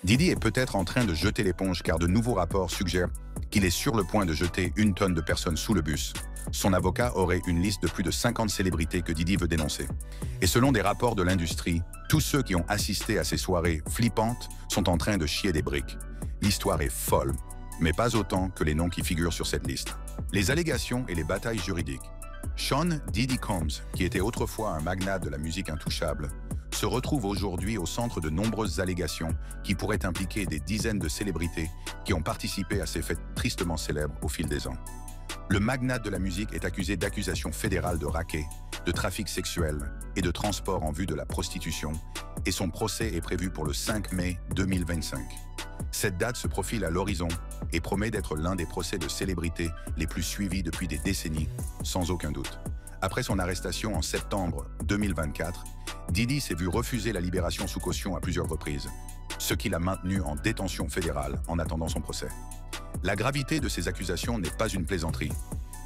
Didi est peut-être en train de jeter l'éponge car de nouveaux rapports suggèrent qu'il est sur le point de jeter une tonne de personnes sous le bus. Son avocat aurait une liste de plus de 50 célébrités que Didi veut dénoncer. Et selon des rapports de l'industrie, tous ceux qui ont assisté à ces soirées flippantes sont en train de chier des briques. L'histoire est folle, mais pas autant que les noms qui figurent sur cette liste. Les allégations et les batailles juridiques. Sean Diddy Combs, qui était autrefois un magnat de la musique intouchable, se retrouve aujourd'hui au centre de nombreuses allégations qui pourraient impliquer des dizaines de célébrités qui ont participé à ces fêtes tristement célèbres au fil des ans. Le magnat de la musique est accusé d'accusations fédérales de racket, de trafic sexuel et de transport en vue de la prostitution, et son procès est prévu pour le 5 mai 2025. Cette date se profile à l'horizon et promet d'être l'un des procès de célébrités les plus suivis depuis des décennies, sans aucun doute. Après son arrestation en septembre 2024, Didi s'est vu refuser la libération sous caution à plusieurs reprises, ce qui l'a maintenu en détention fédérale en attendant son procès. La gravité de ces accusations n'est pas une plaisanterie.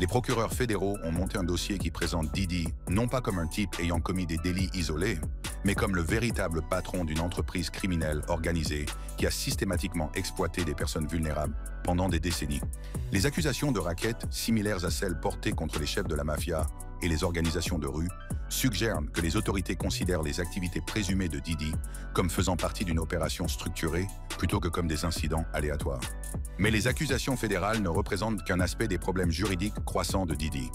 Les procureurs fédéraux ont monté un dossier qui présente Didi non pas comme un type ayant commis des délits isolés, mais comme le véritable patron d'une entreprise criminelle organisée qui a systématiquement exploité des personnes vulnérables pendant des décennies. Les accusations de racket, similaires à celles portées contre les chefs de la mafia et les organisations de rue, suggèrent que les autorités considèrent les activités présumées de Didi comme faisant partie d'une opération structurée plutôt que comme des incidents aléatoires. Mais les accusations fédérales ne représentent qu'un aspect des problèmes juridiques croissants de Didi.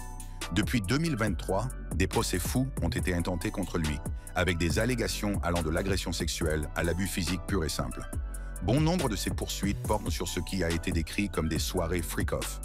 Depuis 2023, des procès fous ont été intentés contre lui, avec des allégations allant de l'agression sexuelle à l'abus physique pur et simple. Bon nombre de ces poursuites portent sur ce qui a été décrit comme des soirées freak-off,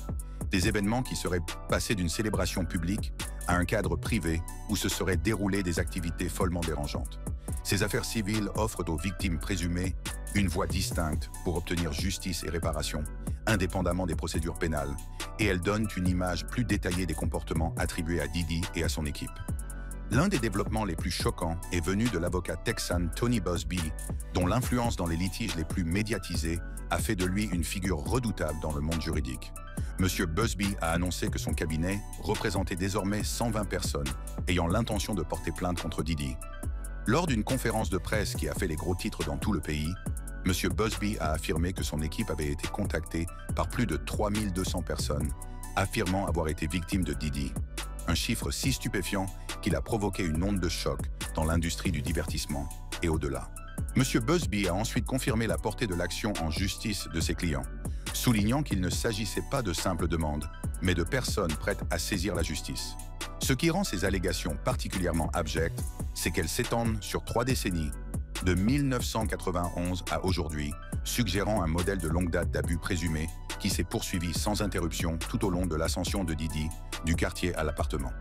des événements qui seraient passés d'une célébration publique à un cadre privé où se seraient déroulées des activités follement dérangeantes. Ces affaires civiles offrent aux victimes présumées une voie distincte pour obtenir justice et réparation, indépendamment des procédures pénales, et elles donnent une image plus détaillée des comportements attribués à Didi et à son équipe. L'un des développements les plus choquants est venu de l'avocat texan Tony Buzbee, dont l'influence dans les litiges les plus médiatisés a fait de lui une figure redoutable dans le monde juridique. Monsieur Buzbee a annoncé que son cabinet représentait désormais 120 personnes ayant l'intention de porter plainte contre Didi. Lors d'une conférence de presse qui a fait les gros titres dans tout le pays, Monsieur Buzbee a affirmé que son équipe avait été contactée par plus de 3200 personnes, affirmant avoir été victimes de Didi. Un chiffre si stupéfiant qu'il a provoqué une onde de choc dans l'industrie du divertissement et au-delà. Monsieur Buzbee a ensuite confirmé la portée de l'action en justice de ses clients, soulignant qu'il ne s'agissait pas de simples demandes, mais de personnes prêtes à saisir la justice. Ce qui rend ces allégations particulièrement abjectes, c'est qu'elles s'étendent sur 3 décennies, de 1991 à aujourd'hui, suggérant un modèle de longue date d'abus présumés qui s'est poursuivi sans interruption tout au long de l'ascension de Didi, du quartier à l'appartement.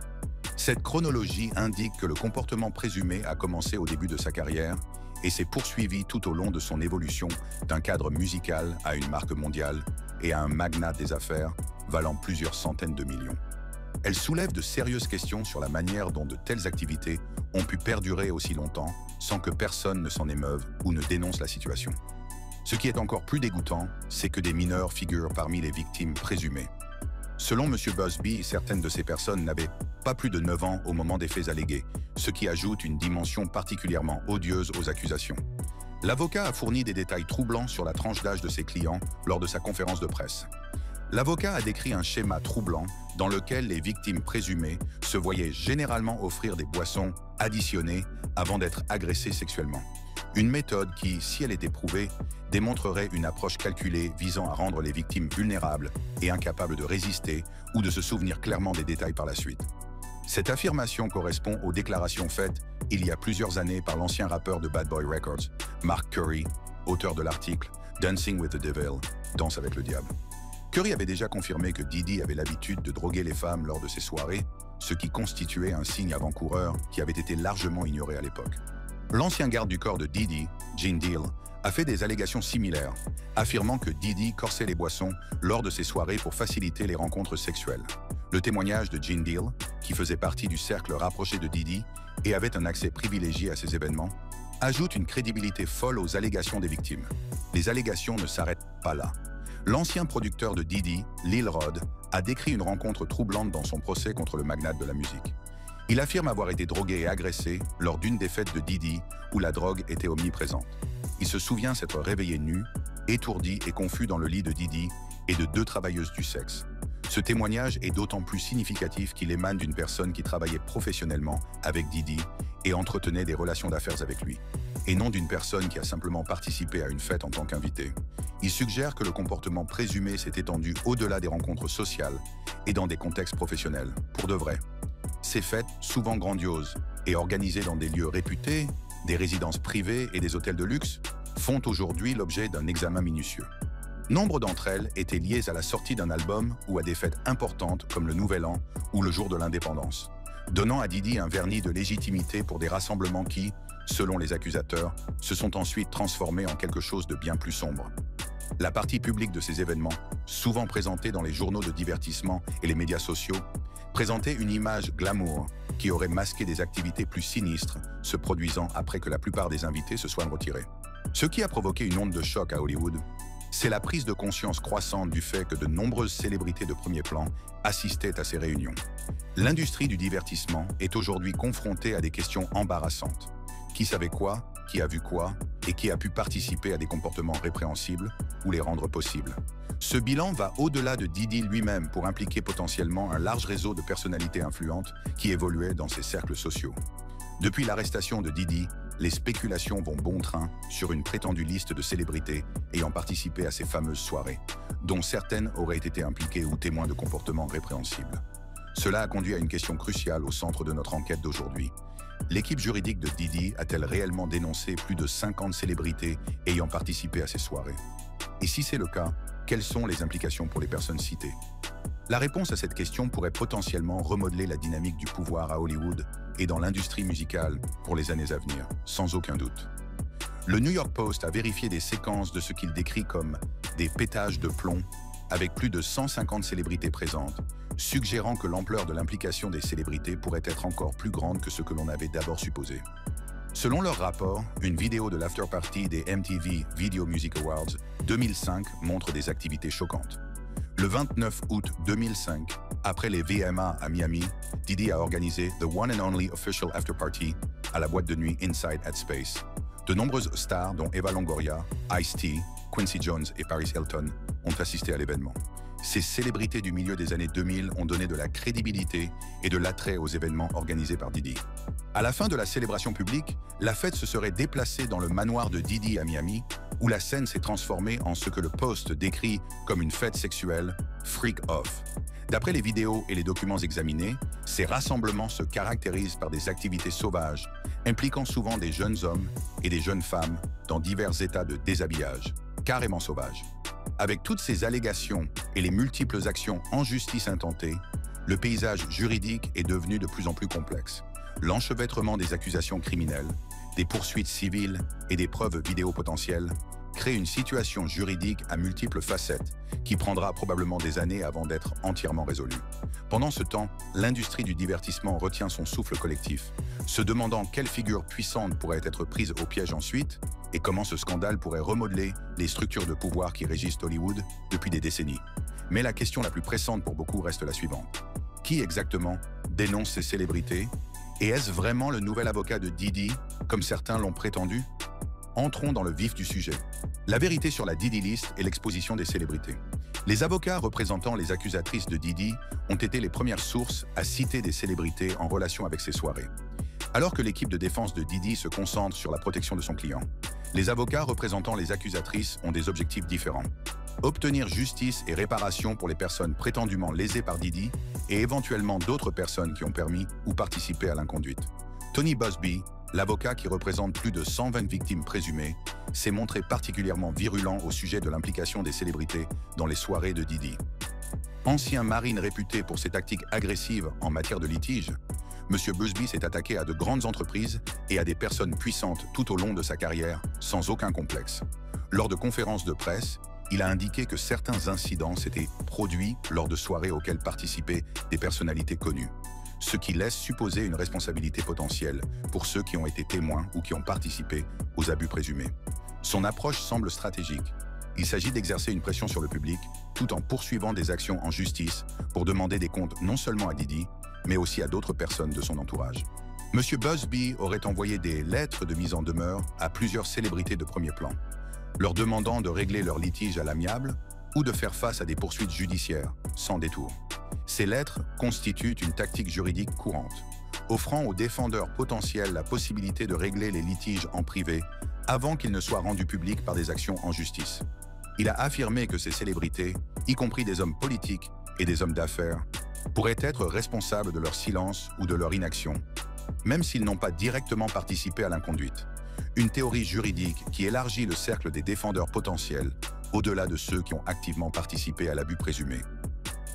Cette chronologie indique que le comportement présumé a commencé au début de sa carrière et s'est poursuivi tout au long de son évolution d'un cadre musical à une marque mondiale et à un magnat des affaires valant plusieurs centaines de millions. Elle soulève de sérieuses questions sur la manière dont de telles activités ont pu perdurer aussi longtemps sans que personne ne s'en émeuve ou ne dénonce la situation. Ce qui est encore plus dégoûtant, c'est que des mineurs figurent parmi les victimes présumées. Selon M. Buzbee, certaines de ces personnes n'avaient pas plus de 9 ans au moment des faits allégués, ce qui ajoute une dimension particulièrement odieuse aux accusations. L'avocat a fourni des détails troublants sur la tranche d'âge de ses clients lors de sa conférence de presse. L'avocat a décrit un schéma troublant dans lequel les victimes présumées se voyaient généralement offrir des boissons additionnées avant d'être agressées sexuellement. Une méthode qui, si elle était prouvée, démontrerait une approche calculée visant à rendre les victimes vulnérables et incapables de résister ou de se souvenir clairement des détails par la suite. Cette affirmation correspond aux déclarations faites il y a plusieurs années par l'ancien rappeur de Bad Boy Records, Mark Curry, auteur de l'article « Dancing with the Devil », Danse avec le diable. Curry avait déjà confirmé que Didi avait l'habitude de droguer les femmes lors de ses soirées, ce qui constituait un signe avant-coureur qui avait été largement ignoré à l'époque. L'ancien garde du corps de Didi, Gene Deal, a fait des allégations similaires, affirmant que Didi corsait les boissons lors de ses soirées pour faciliter les rencontres sexuelles. Le témoignage de Gene Deal, qui faisait partie du cercle rapproché de Didi et avait un accès privilégié à ces événements, ajoute une crédibilité folle aux allégations des victimes. Les allégations ne s'arrêtent pas là. L'ancien producteur de Didi, Lil Rod, a décrit une rencontre troublante dans son procès contre le magnat de la musique. Il affirme avoir été drogué et agressé lors d'une des fêtes de Diddy où la drogue était omniprésente. Il se souvient s'être réveillé nu, étourdi et confus dans le lit de Diddy et de 2 travailleuses du sexe. Ce témoignage est d'autant plus significatif qu'il émane d'une personne qui travaillait professionnellement avec Diddy et entretenait des relations d'affaires avec lui, et non d'une personne qui a simplement participé à une fête en tant qu'invité. Il suggère que le comportement présumé s'est étendu au-delà des rencontres sociales et dans des contextes professionnels, pour de vrai. Ces fêtes, souvent grandioses et organisées dans des lieux réputés, des résidences privées et des hôtels de luxe, font aujourd'hui l'objet d'un examen minutieux. Nombre d'entre elles étaient liées à la sortie d'un album ou à des fêtes importantes comme le Nouvel An ou le jour de l'indépendance, donnant à Diddy un vernis de légitimité pour des rassemblements qui, selon les accusateurs, se sont ensuite transformés en quelque chose de bien plus sombre. La partie publique de ces événements, souvent présentée dans les journaux de divertissement et les médias sociaux, présentait une image glamour qui aurait masqué des activités plus sinistres se produisant après que la plupart des invités se soient retirés. Ce qui a provoqué une onde de choc à Hollywood, c'est la prise de conscience croissante du fait que de nombreuses célébrités de premier plan assistaient à ces réunions. L'industrie du divertissement est aujourd'hui confrontée à des questions embarrassantes. Qui savait quoi, qui a vu quoi, et qui a pu participer à des comportements répréhensibles ou les rendre possibles. Ce bilan va au-delà de Diddy lui-même pour impliquer potentiellement un large réseau de personnalités influentes qui évoluaient dans ces cercles sociaux. Depuis l'arrestation de Diddy, les spéculations vont bon train sur une prétendue liste de célébrités ayant participé à ces fameuses soirées, dont certaines auraient été impliquées ou témoins de comportements répréhensibles. Cela a conduit à une question cruciale au centre de notre enquête d'aujourd'hui. L'équipe juridique de Diddy a-t-elle réellement dénoncé plus de 50 célébrités ayant participé à ces soirées? Et si c'est le cas, quelles sont les implications pour les personnes citées? La réponse à cette question pourrait potentiellement remodeler la dynamique du pouvoir à Hollywood et dans l'industrie musicale pour les années à venir, sans aucun doute. Le New York Post a vérifié des séquences de ce qu'il décrit comme des pétages de plomb, avec plus de 150 célébrités présentes, suggérant que l'ampleur de l'implication des célébrités pourrait être encore plus grande que ce que l'on avait d'abord supposé. Selon leur rapport, une vidéo de l'after-party des MTV Video Music Awards 2005 montre des activités choquantes. Le 29 août 2005, après les VMA à Miami, Diddy a organisé The One and Only Official After Party à la boîte de nuit Inside at Space. De nombreuses stars, dont Eva Longoria, Ice-T, Quincy Jones et Paris Hilton, ont assisté à l'événement. Ces célébrités du milieu des années 2000 ont donné de la crédibilité et de l'attrait aux événements organisés par Diddy. À la fin de la célébration publique, la fête se serait déplacée dans le manoir de Diddy à Miami, où la scène s'est transformée en ce que le Post décrit comme une fête sexuelle « freak-off ». D'après les vidéos et les documents examinés, ces rassemblements se caractérisent par des activités sauvages, impliquant souvent des jeunes hommes et des jeunes femmes dans divers états de déshabillage, carrément sauvages. Avec toutes ces allégations et les multiples actions en justice intentées, le paysage juridique est devenu de plus en plus complexe. L'enchevêtrement des accusations criminelles, des poursuites civiles et des preuves vidéo potentielles crée une situation juridique à multiples facettes qui prendra probablement des années avant d'être entièrement résolue. Pendant ce temps, l'industrie du divertissement retient son souffle collectif, se demandant quelle figure puissante pourrait être prise au piège ensuite et comment ce scandale pourrait remodeler les structures de pouvoir qui régissent Hollywood depuis des décennies. Mais la question la plus pressante pour beaucoup reste la suivante. Qui exactement dénonce ces célébrités? Et est-ce vraiment le nouvel avocat de Diddy, comme certains l'ont prétendu? Entrons dans le vif du sujet. La vérité sur la Diddy List et l'exposition des célébrités. Les avocats représentant les accusatrices de Diddy ont été les premières sources à citer des célébrités en relation avec ces soirées. Alors que l'équipe de défense de Diddy se concentre sur la protection de son client, les avocats représentant les accusatrices ont des objectifs différents. Obtenir justice et réparation pour les personnes prétendument lésées par Diddy et éventuellement d'autres personnes qui ont permis ou participé à l'inconduite. Tony Buzbee, l'avocat qui représente plus de 120 victimes présumées, s'est montré particulièrement virulent au sujet de l'implication des célébrités dans les soirées de Diddy. Ancien marine réputé pour ses tactiques agressives en matière de litige, M. Buzbee s'est attaqué à de grandes entreprises et à des personnes puissantes tout au long de sa carrière, sans aucun complexe. Lors de conférences de presse, il a indiqué que certains incidents s'étaient produits lors de soirées auxquelles participaient des personnalités connues, ce qui laisse supposer une responsabilité potentielle pour ceux qui ont été témoins ou qui ont participé aux abus présumés. Son approche semble stratégique. Il s'agit d'exercer une pression sur le public tout en poursuivant des actions en justice pour demander des comptes non seulement à Diddy, mais aussi à d'autres personnes de son entourage. Monsieur Busby aurait envoyé des lettres de mise en demeure à plusieurs célébrités de premier plan, leur demandant de régler leur litige à l'amiable ou de faire face à des poursuites judiciaires, sans détour. Ces lettres constituent une tactique juridique courante, offrant aux défendeurs potentiels la possibilité de régler les litiges en privé avant qu'ils ne soient rendus publics par des actions en justice. Il a affirmé que ces célébrités, y compris des hommes politiques et des hommes d'affaires, pourraient être responsables de leur silence ou de leur inaction, même s'ils n'ont pas directement participé à l'inconduite. Une théorie juridique qui élargit le cercle des défendeurs potentiels au-delà de ceux qui ont activement participé à l'abus présumé.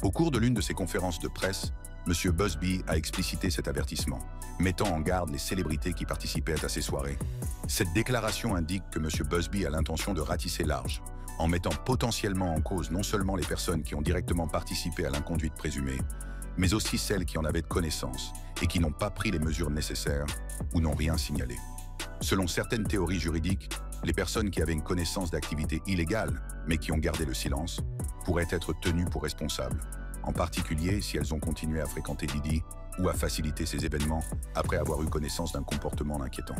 Au cours de l'une de ses conférences de presse, M. Busby a explicité cet avertissement, mettant en garde les célébrités qui participaient à ces soirées. Cette déclaration indique que M. Busby a l'intention de ratisser large, en mettant potentiellement en cause non seulement les personnes qui ont directement participé à l'inconduite présumée, mais aussi celles qui en avaient connaissance et qui n'ont pas pris les mesures nécessaires ou n'ont rien signalé. Selon certaines théories juridiques, les personnes qui avaient une connaissance d'activités illégales, mais qui ont gardé le silence, pourraient être tenues pour responsables, en particulier si elles ont continué à fréquenter Diddy ou à faciliter ces événements après avoir eu connaissance d'un comportement inquiétant.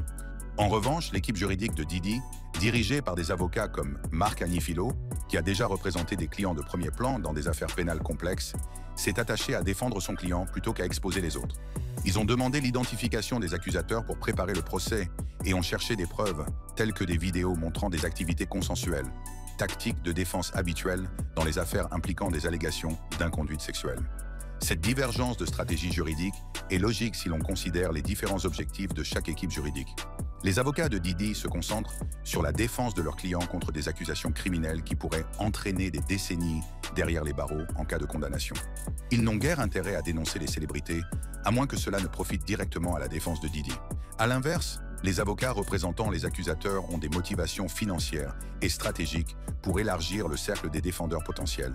En revanche, l'équipe juridique de Diddy, dirigée par des avocats comme Marc Agnifilo, qui a déjà représenté des clients de premier plan dans des affaires pénales complexes, s'est attachée à défendre son client plutôt qu'à exposer les autres. Ils ont demandé l'identification des accusateurs pour préparer le procès et ont cherché des preuves, telles que des vidéos montrant des activités consensuelles, tactique de défense habituelle dans les affaires impliquant des allégations d'inconduite sexuelle. Cette divergence de stratégie juridique est logique si l'on considère les différents objectifs de chaque équipe juridique. Les avocats de Diddy se concentrent sur la défense de leurs clients contre des accusations criminelles qui pourraient entraîner des décennies derrière les barreaux en cas de condamnation. Ils n'ont guère intérêt à dénoncer les célébrités, à moins que cela ne profite directement à la défense de Diddy. À l'inverse, les avocats représentant les accusateurs ont des motivations financières et stratégiques pour élargir le cercle des défendeurs potentiels,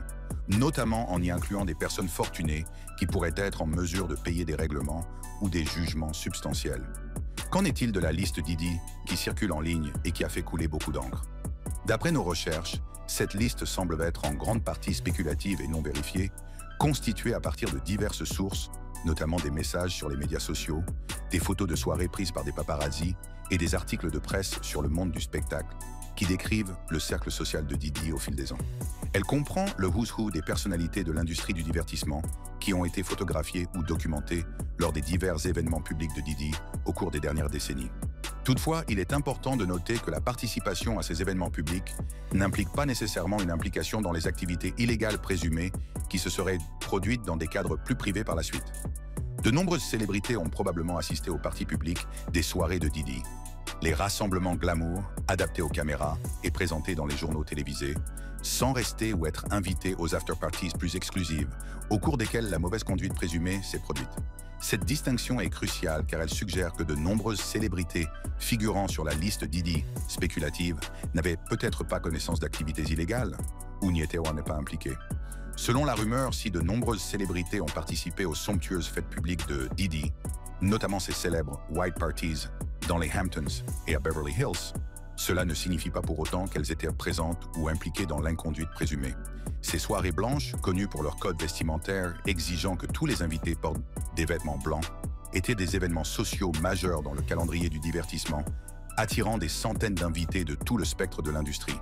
notamment en y incluant des personnes fortunées qui pourraient être en mesure de payer des règlements ou des jugements substantiels. Qu'en est-il de la liste Diddy qui circule en ligne et qui a fait couler beaucoup d'encre? D'après nos recherches, cette liste semble être en grande partie spéculative et non vérifiée, constituée à partir de diverses sources, notamment des messages sur les médias sociaux, des photos de soirées prises par des paparazzis et des articles de presse sur le monde du spectacle qui décrivent le cercle social de Diddy au fil des ans. Elle comprend le who's who des personnalités de l'industrie du divertissement qui ont été photographiées ou documentées lors des divers événements publics de Diddy au cours des dernières décennies. Toutefois, il est important de noter que la participation à ces événements publics n'implique pas nécessairement une implication dans les activités illégales présumées qui se seraient produites dans des cadres plus privés par la suite. De nombreuses célébrités ont probablement assisté aux parties publiques des soirées de Diddy. Les rassemblements glamour, adaptés aux caméras et présentés dans les journaux télévisés, sans rester ou être invités aux after-parties plus exclusives, au cours desquelles la mauvaise conduite présumée s'est produite. Cette distinction est cruciale car elle suggère que de nombreuses célébrités figurant sur la liste Diddy spéculative n'avaient peut-être pas connaissance d'activités illégales ou n'y étaient ou n'est pas impliquées. Selon la rumeur, si de nombreuses célébrités ont participé aux somptueuses fêtes publiques de Diddy, notamment ses célèbres White Parties dans les Hamptons et à Beverly Hills, cela ne signifie pas pour autant qu'elles étaient présentes ou impliquées dans l'inconduite présumée. Ces soirées blanches, connues pour leur code vestimentaire exigeant que tous les invités portent des vêtements blancs, étaient des événements sociaux majeurs dans le calendrier du divertissement, attirant des centaines d'invités de tout le spectre de l'industrie.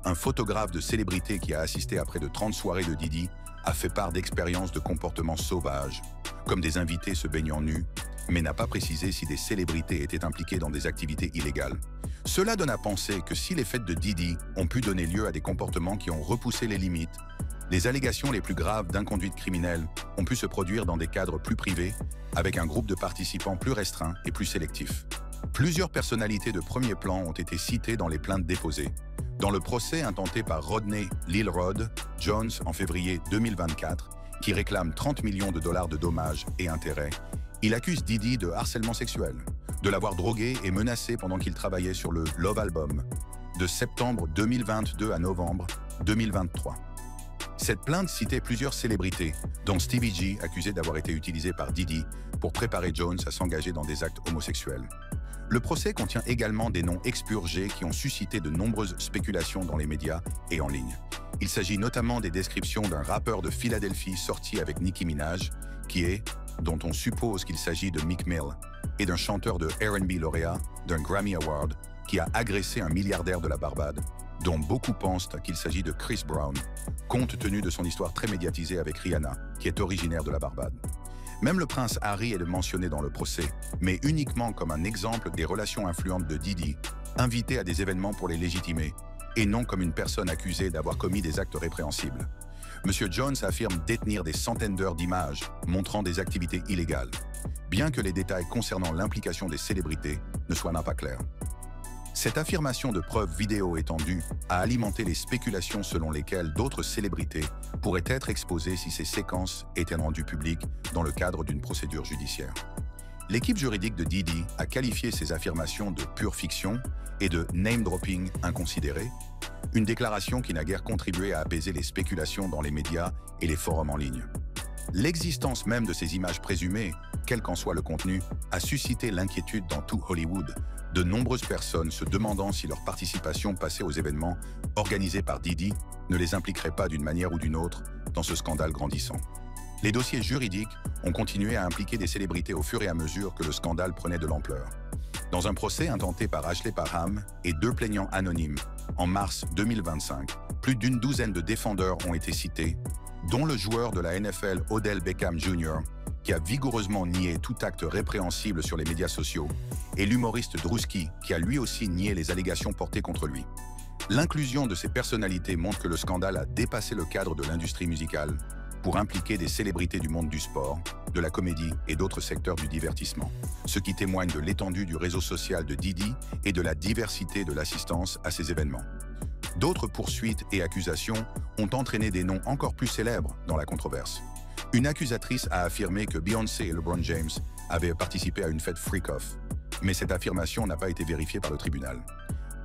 Un photographe de célébrité qui a assisté à près de 30 soirées de Diddy a fait part d'expériences de comportements sauvages, comme des invités se baignant nus, mais n'a pas précisé si des célébrités étaient impliquées dans des activités illégales. Cela donne à penser que si les fêtes de Diddy ont pu donner lieu à des comportements qui ont repoussé les limites, les allégations les plus graves d'inconduite criminelle ont pu se produire dans des cadres plus privés, avec un groupe de participants plus restreint et plus sélectif. Plusieurs personnalités de premier plan ont été citées dans les plaintes déposées. Dans le procès intenté par Rodney Lil Rod Jones en février 2024, qui réclame 30 millions de dollars de dommages et intérêts, il accuse Diddy de harcèlement sexuel, de l'avoir drogué et menacé pendant qu'il travaillait sur le Love Album, de septembre 2022 à novembre 2023. Cette plainte citait plusieurs célébrités, dont Stevie G, accusé d'avoir été utilisé par Diddy pour préparer Jones à s'engager dans des actes homosexuels. Le procès contient également des noms expurgés qui ont suscité de nombreuses spéculations dans les médias et en ligne. Il s'agit notamment des descriptions d'un rappeur de Philadelphie sorti avec Nicki Minaj, qui est dont on suppose qu'il s'agit de Meek Mill, et d'un chanteur de R&B lauréat d'un Grammy Award qui a agressé un milliardaire de la Barbade, dont beaucoup pensent qu'il s'agit de Chris Brown, compte tenu de son histoire très médiatisée avec Rihanna, qui est originaire de la Barbade. Même le prince Harry est mentionné dans le procès, mais uniquement comme un exemple des relations influentes de Diddy, invité à des événements pour les légitimer, et non comme une personne accusée d'avoir commis des actes répréhensibles. Monsieur Jones affirme détenir des centaines d'heures d'images montrant des activités illégales, bien que les détails concernant l'implication des célébrités ne soient pas clairs. Cette affirmation de preuves vidéo étendue a alimenté les spéculations selon lesquelles d'autres célébrités pourraient être exposées si ces séquences étaient rendues publiques dans le cadre d'une procédure judiciaire. L'équipe juridique de Diddy a qualifié ces affirmations de pure fiction et de name-dropping inconsidéré, une déclaration qui n'a guère contribué à apaiser les spéculations dans les médias et les forums en ligne. L'existence même de ces images présumées, quel qu'en soit le contenu, a suscité l'inquiétude dans tout Hollywood, de nombreuses personnes se demandant si leur participation passée aux événements organisés par Diddy ne les impliquerait pas d'une manière ou d'une autre dans ce scandale grandissant. Les dossiers juridiques ont continué à impliquer des célébrités au fur et à mesure que le scandale prenait de l'ampleur. Dans un procès intenté par Ashley Parham et 2 plaignants anonymes, en mars 2025, plus d'une douzaine de défendeurs ont été cités, dont le joueur de la NFL Odell Beckham Jr., qui a vigoureusement nié tout acte répréhensible sur les médias sociaux, et l'humoriste Drewski, qui a lui aussi nié les allégations portées contre lui. L'inclusion de ces personnalités montre que le scandale a dépassé le cadre de l'industrie musicale pour impliquer des célébrités du monde du sport, de la comédie et d'autres secteurs du divertissement, ce qui témoigne de l'étendue du réseau social de Diddy et de la diversité de l'assistance à ces événements. D'autres poursuites et accusations ont entraîné des noms encore plus célèbres dans la controverse. Une accusatrice a affirmé que Beyoncé et LeBron James avaient participé à une fête freak-off, mais cette affirmation n'a pas été vérifiée par le tribunal.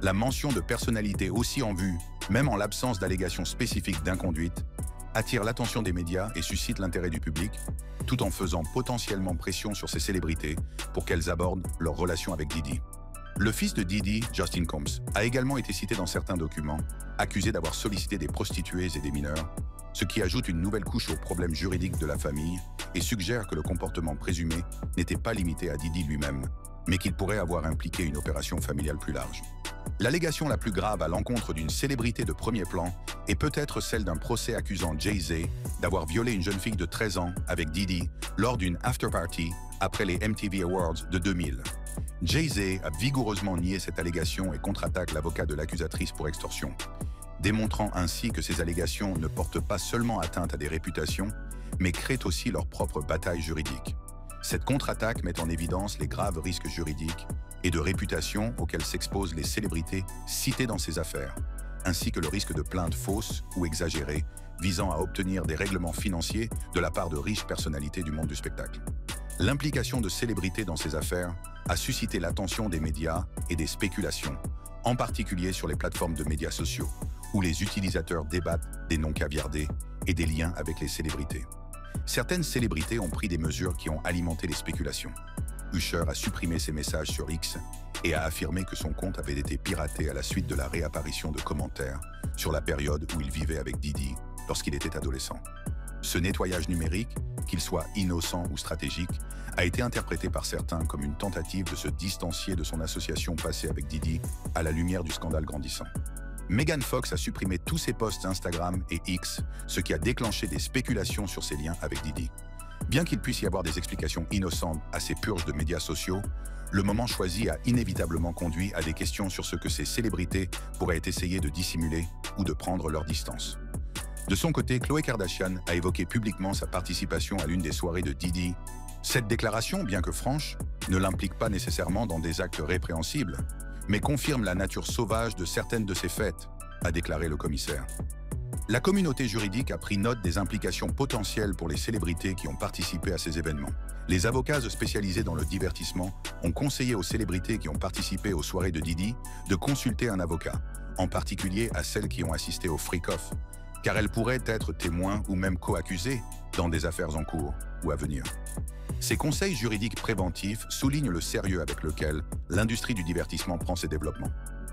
La mention de personnalités aussi en vue, même en l'absence d'allégations spécifiques d'inconduite, attire l'attention des médias et suscite l'intérêt du public, tout en faisant potentiellement pression sur ces célébrités pour qu'elles abordent leur relation avec Diddy. Le fils de Diddy, Justin Combs, a également été cité dans certains documents, accusé d'avoir sollicité des prostituées et des mineurs, ce qui ajoute une nouvelle couche aux problèmes juridiques de la famille et suggère que le comportement présumé n'était pas limité à Diddy lui-même, mais qu'il pourrait avoir impliqué une opération familiale plus large. L'allégation la plus grave à l'encontre d'une célébrité de premier plan est peut-être celle d'un procès accusant Jay-Z d'avoir violé une jeune fille de 13 ans avec Diddy lors d'une after-party après les MTV Awards de 2000. Jay-Z a vigoureusement nié cette allégation et contre-attaque l'avocat de l'accusatrice pour extorsion, démontrant ainsi que ces allégations ne portent pas seulement atteinte à des réputations, mais créent aussi leur propre bataille juridique. Cette contre-attaque met en évidence les graves risques juridiques et de réputation auxquels s'exposent les célébrités citées dans ces affaires, ainsi que le risque de plaintes fausses ou exagérées visant à obtenir des règlements financiers de la part de riches personnalités du monde du spectacle. L'implication de célébrités dans ces affaires a suscité l'attention des médias et des spéculations, en particulier sur les plateformes de médias sociaux, où les utilisateurs débattent des noms caviardés et des liens avec les célébrités. Certaines célébrités ont pris des mesures qui ont alimenté les spéculations. Usher a supprimé ses messages sur X et a affirmé que son compte avait été piraté à la suite de la réapparition de commentaires sur la période où il vivait avec Diddy lorsqu'il était adolescent. Ce nettoyage numérique, qu'il soit innocent ou stratégique, a été interprété par certains comme une tentative de se distancier de son association passée avec Diddy à la lumière du scandale grandissant. Megan Fox a supprimé tous ses posts Instagram et X, ce qui a déclenché des spéculations sur ses liens avec Diddy. Bien qu'il puisse y avoir des explications innocentes à ces purges de médias sociaux, le moment choisi a inévitablement conduit à des questions sur ce que ces célébrités pourraient essayer de dissimuler ou de prendre leur distance. De son côté, Khloé Kardashian a évoqué publiquement sa participation à l'une des soirées de Diddy. Cette déclaration, bien que franche, ne l'implique pas nécessairement dans des actes répréhensibles, mais confirme la nature sauvage de certaines de ces fêtes, a déclaré le commissaire. La communauté juridique a pris note des implications potentielles pour les célébrités qui ont participé à ces événements. Les avocats spécialisés dans le divertissement ont conseillé aux célébrités qui ont participé aux soirées de Diddy de consulter un avocat, en particulier à celles qui ont assisté au freak-off, car elles pourraient être témoins ou même co-accusées dans des affaires en cours ou à venir. Ces conseils juridiques préventifs soulignent le sérieux avec lequel l'industrie du divertissement prend ses développements.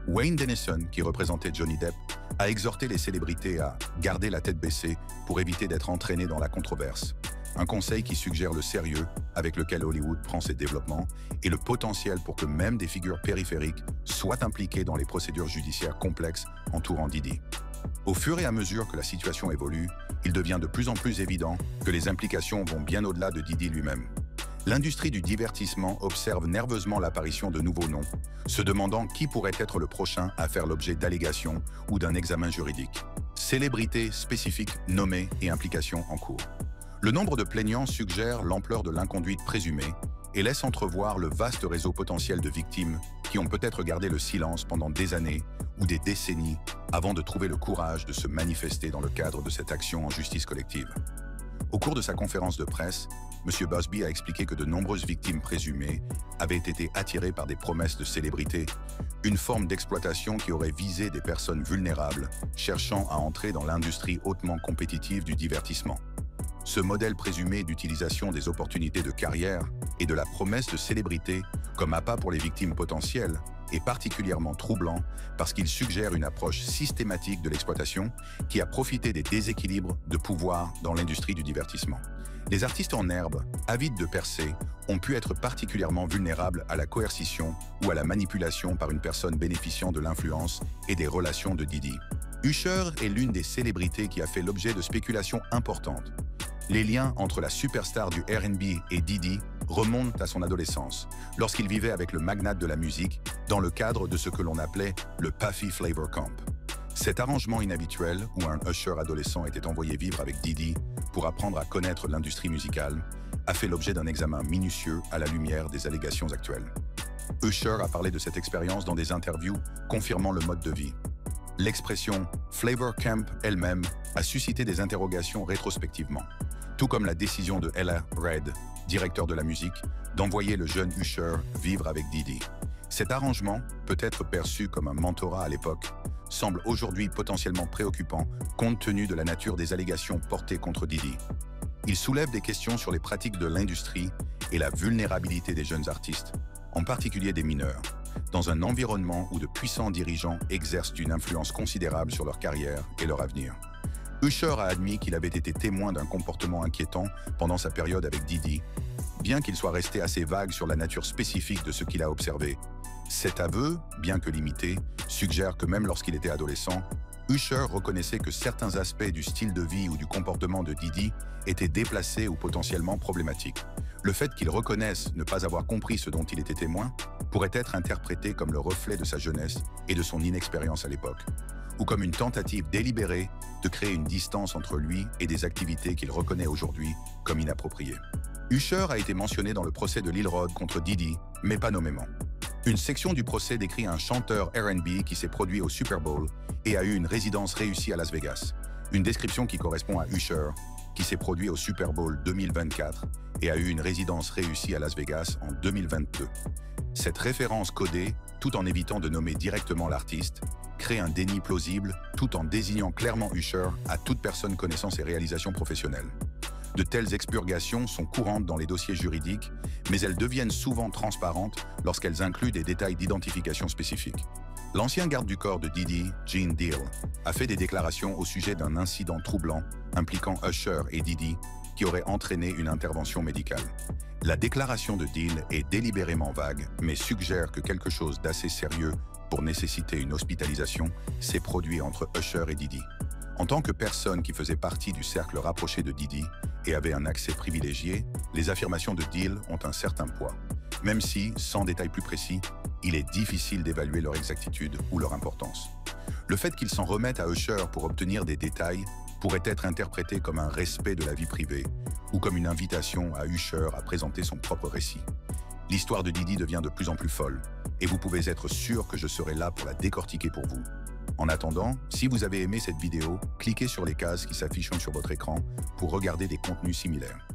Wayne Dennison, qui représentait Johnny Depp, a exhorté les célébrités à garder la tête baissée pour éviter d'être entraînés dans la controverse, Un conseil qui suggère le sérieux avec lequel Hollywood prend ses développements et le potentiel pour que même des figures périphériques soient impliquées dans les procédures judiciaires complexes entourant Diddy. Au fur et à mesure que la situation évolue, il devient de plus en plus évident que les implications vont bien au-delà de Diddy lui-même. L'industrie du divertissement observe nerveusement l'apparition de nouveaux noms, se demandant qui pourrait être le prochain à faire l'objet d'allégations ou d'un examen juridique. Célébrités spécifiques nommées et implications en cours. Le nombre de plaignants suggère l'ampleur de l'inconduite présumée et laisse entrevoir le vaste réseau potentiel de victimes qui ont peut-être gardé le silence pendant des années ou des décennies avant de trouver le courage de se manifester dans le cadre de cette action en justice collective. Au cours de sa conférence de presse, M. Busby a expliqué que de nombreuses victimes présumées avaient été attirées par des promesses de célébrité, une forme d'exploitation qui aurait visé des personnes vulnérables cherchant à entrer dans l'industrie hautement compétitive du divertissement. Ce modèle présumé d'utilisation des opportunités de carrière et de la promesse de célébrité comme appât pour les victimes potentielles est particulièrement troublant parce qu'il suggère une approche systématique de l'exploitation qui a profité des déséquilibres de pouvoir dans l'industrie du divertissement. Les artistes en herbe, avides de percer, ont pu être particulièrement vulnérables à la coercition ou à la manipulation par une personne bénéficiant de l'influence et des relations de Diddy. Usher est l'une des célébrités qui a fait l'objet de spéculations importantes. Les liens entre la superstar du R&B et Diddy remontent à son adolescence, lorsqu'il vivait avec le magnate de la musique dans le cadre de ce que l'on appelait le Puffy Flavor Camp. Cet arrangement inhabituel, où un Usher adolescent était envoyé vivre avec Diddy pour apprendre à connaître l'industrie musicale, a fait l'objet d'un examen minutieux à la lumière des allégations actuelles. Usher a parlé de cette expérience dans des interviews confirmant le mode de vie. L'expression « Flavor Camp » elle-même a suscité des interrogations rétrospectivement, tout comme la décision de Ella Red, directeur de la musique, d'envoyer le jeune Usher vivre avec Diddy. Cet arrangement, peut-être perçu comme un mentorat à l'époque, semble aujourd'hui potentiellement préoccupant compte tenu de la nature des allégations portées contre Diddy. Il soulève des questions sur les pratiques de l'industrie et la vulnérabilité des jeunes artistes, en particulier des mineurs, dans un environnement où de puissants dirigeants exercent une influence considérable sur leur carrière et leur avenir. Usher a admis qu'il avait été témoin d'un comportement inquiétant pendant sa période avec Diddy, bien qu'il soit resté assez vague sur la nature spécifique de ce qu'il a observé. Cet aveu, bien que limité, suggère que même lorsqu'il était adolescent, Usher reconnaissait que certains aspects du style de vie ou du comportement de Diddy étaient déplacés ou potentiellement problématiques. Le fait qu'il reconnaisse ne pas avoir compris ce dont il était témoin pourrait être interprété comme le reflet de sa jeunesse et de son inexpérience à l'époque, ou comme une tentative délibérée de créer une distance entre lui et des activités qu'il reconnaît aujourd'hui comme inappropriées. Usher a été mentionné dans le procès de Lil Rod contre Diddy, mais pas nommément. Une section du procès décrit un chanteur R&B qui s'est produit au Super Bowl et a eu une résidence réussie à Las Vegas. Une description qui correspond à Usher, qui s'est produit au Super Bowl 2024 et a eu une résidence réussie à Las Vegas en 2022. Cette référence codée, tout en évitant de nommer directement l'artiste, crée un déni plausible tout en désignant clairement Usher à toute personne connaissant ses réalisations professionnelles. De telles expurgations sont courantes dans les dossiers juridiques, mais elles deviennent souvent transparentes lorsqu'elles incluent des détails d'identification spécifiques. L'ancien garde du corps de Diddy, Gene Deal, a fait des déclarations au sujet d'un incident troublant impliquant Usher et Diddy qui aurait entraîné une intervention médicale. La déclaration de Deal est délibérément vague, mais suggère que quelque chose d'assez sérieux pour nécessiter une hospitalisation s'est produit entre Usher et Diddy. En tant que personne qui faisait partie du cercle rapproché de Diddy et avait un accès privilégié, les affirmations de Deal ont un certain poids, même si, sans détails plus précis, il est difficile d'évaluer leur exactitude ou leur importance. Le fait qu'ils s'en remettent à Usher pour obtenir des détails pourrait être interprété comme un respect de la vie privée ou comme une invitation à Usher à présenter son propre récit. L'histoire de Diddy devient de plus en plus folle, et vous pouvez être sûr que je serai là pour la décortiquer pour vous. En attendant, si vous avez aimé cette vidéo, cliquez sur les cases qui s'affichent sur votre écran pour regarder des contenus similaires.